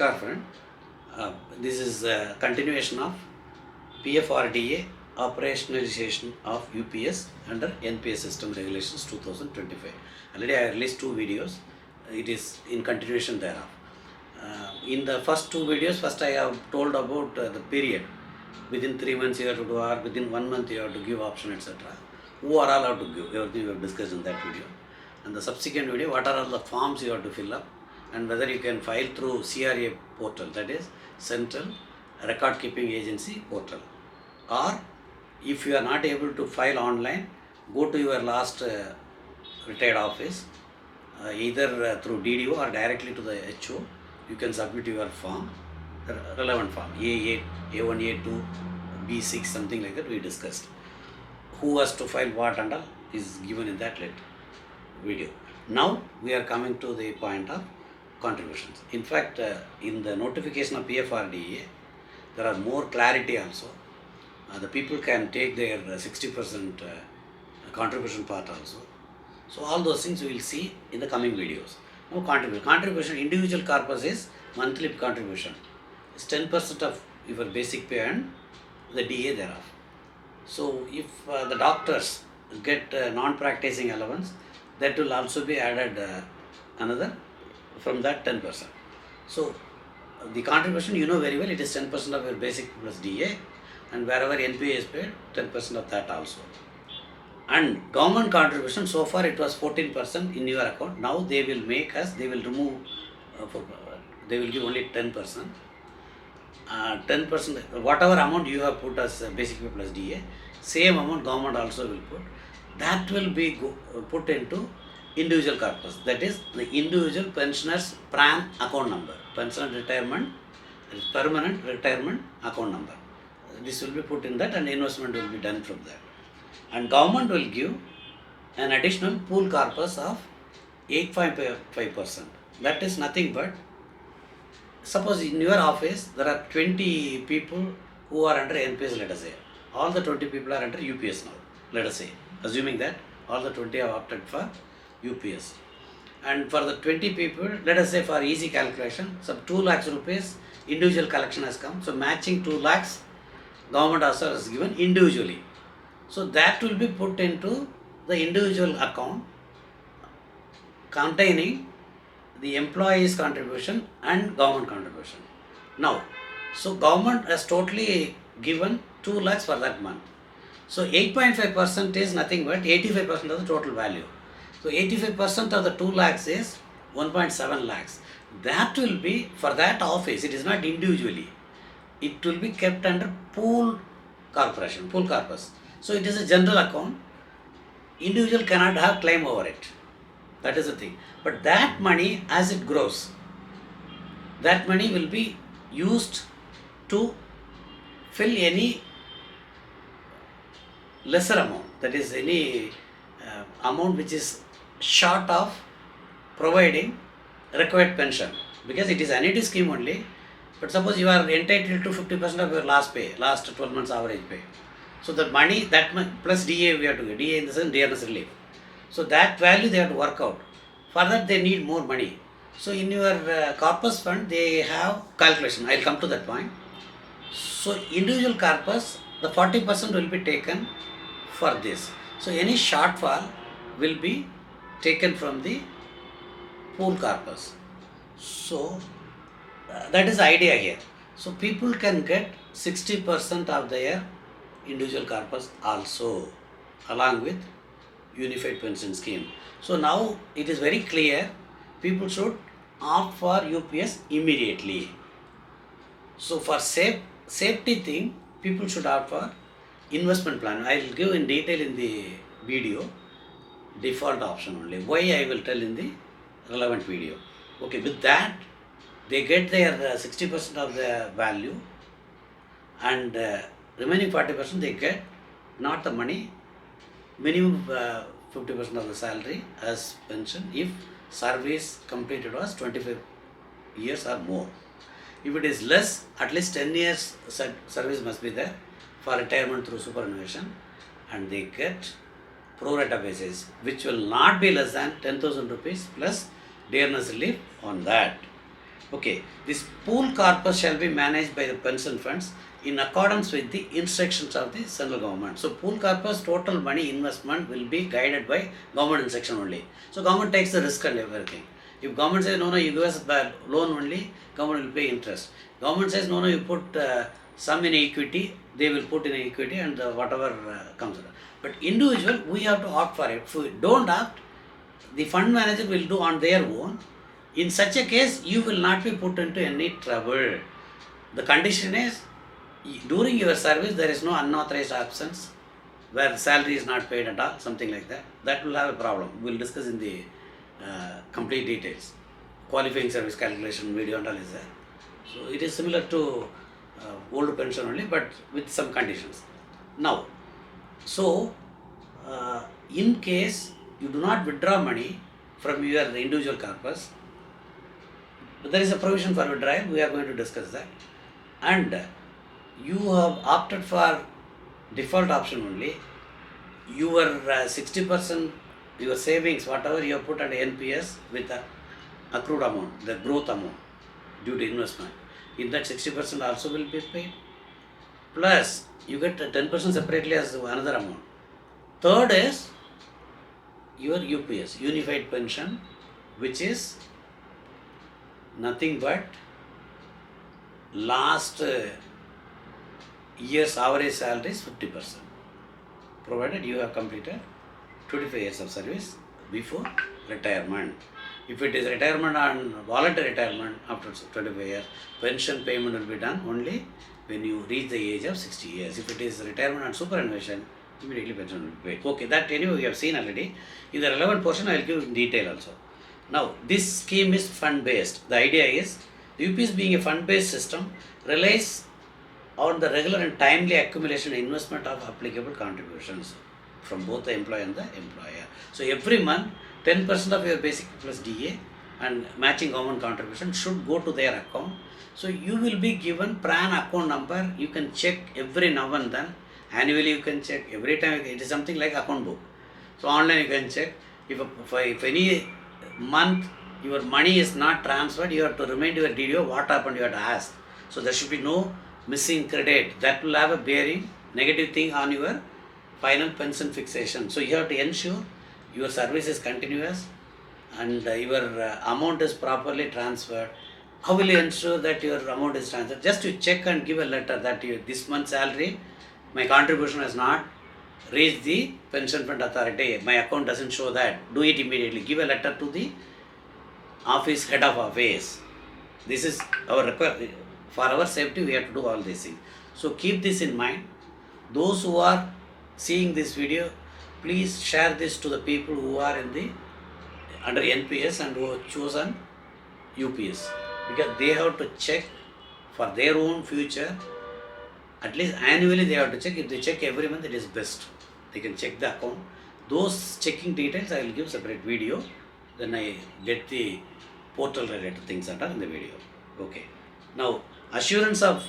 Namaskar friend. This is a continuation of PFRDA operationalization of UPS under NPS system regulations 2025. Already I released 2 videos. It is in continuation thereof. In the first 2 videos, first I have told about the period. Within 3 months you have to do, or within 1 month you have to give option, etc. Who are all have to give? Everything we have discussed in that video. And the subsequent video, what are all the forms you have to fill up, and whether you can file through CRA portal, that is Central Record Keeping Agency portal, or if you are not able to file online, go to your last retired office, either through DDO or directly to the HO. You can submit your form, relevant form, A8, A1, A2, B6, something like that we discussed. Who has to file what and all is given in that video. Now we are coming to the point of contributions. In fact, in the notification of PFRDA, there are more clarity also. The people can take their 60% contribution part also. So all those things we will see in the coming videos. Now contribution, individual corpus is monthly contribution. It's 10% of your basic pay and the DA thereof. So if the doctors get non-practicing allowance, that will also be added another from that 10%. So the contribution, you know very well, it is 10% of your basic plus DA, and wherever NPA is paid, 10% of that also. And government contribution, so far it was 14% in your account. Now they will make us, they will remove, they will give only 10%. 10%, whatever amount you have put as basic pay plus DA, same amount government also will put. That will be put into individual corpus, that is the individual pensioners PRAN account number, pension retirement, permanent retirement account number. This will be put in that, and investment will be done from that. And government will give an additional pool corpus of 8.5%. That is nothing but, suppose in your office there are 20 people who are under NPS, let us say. All the 20 people are under UPS now, let us say. Assuming that all the 20 have opted for UPS. And for the 20 people, let us say for easy calculation, some 2 lakhs rupees individual collection has come. So matching 2 lakhs, government also has given individually. So that will be put into the individual account containing the employee's contribution and government contribution. Now, so government has totally given 2 lakhs for that month. So 8.5% is nothing but 85% of the total value. So 85% of the 2 lakhs is 1.7 lakhs. That will be for that office, it is not individually. It will be kept under pool corporation, pool corpus. So it is a general account. Individual cannot have claim over it. That is the thing. But that money, as it grows, that money will be used to fill any lesser amount, that is any amount which is short of providing required pension, because it is annuity scheme only. But suppose you are entitled to 50% of your last pay, last 12 months average pay. So the money, that plus DA we have to get, DA in the sense dearness relief. So that value they have to work out. For that they need more money. So in your corpus fund they have calculation. I will come to that point. So individual corpus, the 40% will be taken for this. So any shortfall will be taken from the pool corpus. So that is the idea here. So people can get 60% of their individual corpus also, along with unified pension scheme. So now it is very clear, people should opt for UPS immediately. So for safety thing, people should opt for investment plan. I will give in detail in the video, default option only. Why I will tell in the relevant video. Okay, with that they get their 60% of the value, and remaining 40% they get not the money, minimum 50% of the salary as pension if service completed was 25 years or more. If it is less, at least 10 years service must be there for retirement through superannuation, and they get pro rata basis, which will not be less than 10,000 rupees plus dearness relief on that. Okay, this pool corpus shall be managed by the pension funds in accordance with the instructions of the central government. So pool corpus total money investment will be guided by government instruction only. So government takes the risk and everything. If government says no, you give us a loan only, government will pay interest. Government says no, you put some in equity, they will put in equity and whatever comes. But individual, we have to opt for it. If we don't opt, the fund manager will do on their own. In such a case, you will not be put into any trouble. The condition is, during your service, there is no unauthorized absence where salary is not paid at all, something like that. That will have a problem. We will discuss in the complete details. Qualifying service calculation video and all is there. So it is similar to old pension only, but with some conditions. Now, so in case you do not withdraw money from your individual corpus, there is a provision for withdrawal, we are going to discuss that. And you have opted for default option only, your 60%, your savings, whatever you have put under NPS with the accrued amount, the growth amount due to investment, in that 60% also will be paid. Plus, you get 10% separately as another amount. Third is your UPS, Unified Pension, which is nothing but last year's average salary is 50%, provided you have completed 25 years of service before retirement. If it is retirement on voluntary retirement after 25 years, pension payment will be done only when you reach the age of 60 years. If it is retirement on superannuation, immediately pension will be paid. Okay, that anyway we have seen already. In the relevant portion, I will give in detail also. Now, this scheme is fund-based. The idea is, the UPS being a fund-based system, relies on the regular and timely accumulation and investment of applicable contributions from both the employee and the employer. So, every month, 10% of your basic plus DA and matching government contribution should go to their account. So, you will be given PRAN account number. You can check every now and then. Annually, you can check. Every time, it is something like account book. So, online you can check. If any month your money is not transferred, you have to remind your DDO what happened, you have to ask. So there should be no missing credit. That will have a bearing, negative thing on your final pension fixation. So you have to ensure your service is continuous and your amount is properly transferred. How will you ensure that your amount is transferred? Just to check and give a letter that this month's salary, my contribution has not reached the pension fund authority. My account doesn't show that. Do it immediately. Give a letter to the office, head of office. This is our requirement. For our safety, we have to do all these things. So keep this in mind. Those who are seeing this video, please share this to the people who are in the under NPS and who have chosen UPS, because they have to check for their own future. At least annually they have to check. If they check every month, it is best. They can check the account. Those checking details I will give separate video. Then I get the portal related things that are in the video. Okay. Now, assurance of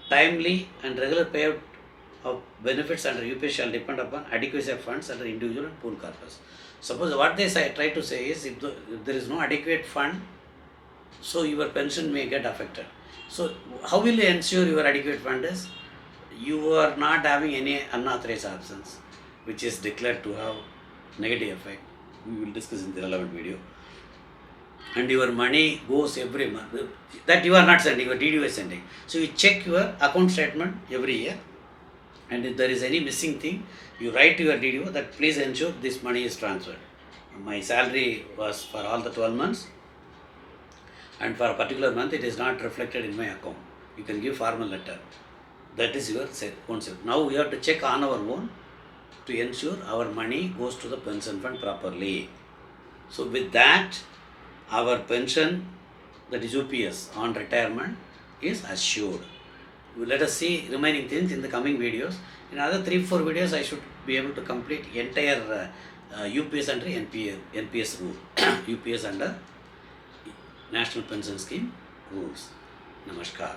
timely and regular payout of benefits under UPS shall depend upon adequacy of funds under individual and pool corpus. Suppose what they try to say is, if there is no adequate fund, so your pension may get affected. So how will you ensure your adequate fund is? You are not having any unauthorized absence, which is declared to have negative effect. We will discuss in the relevant video. And your money goes every month. That you are not sending, your DDO is sending. So you check your account statement every year. And if there is any missing thing, you write to your DDO that please ensure this money is transferred. My salary was for all the 12 months. And for a particular month, it is not reflected in my account. You can give formal letter. That is your concept. Now we have to check on our own to ensure our money goes to the pension fund properly. So with that, our pension, that is UPS, on retirement is assured. Let us see remaining things in the coming videos. In other 3-4 videos, I should be able to complete entire UPS under NPS rule, UPS under National Pension Scheme rules. Namaskar.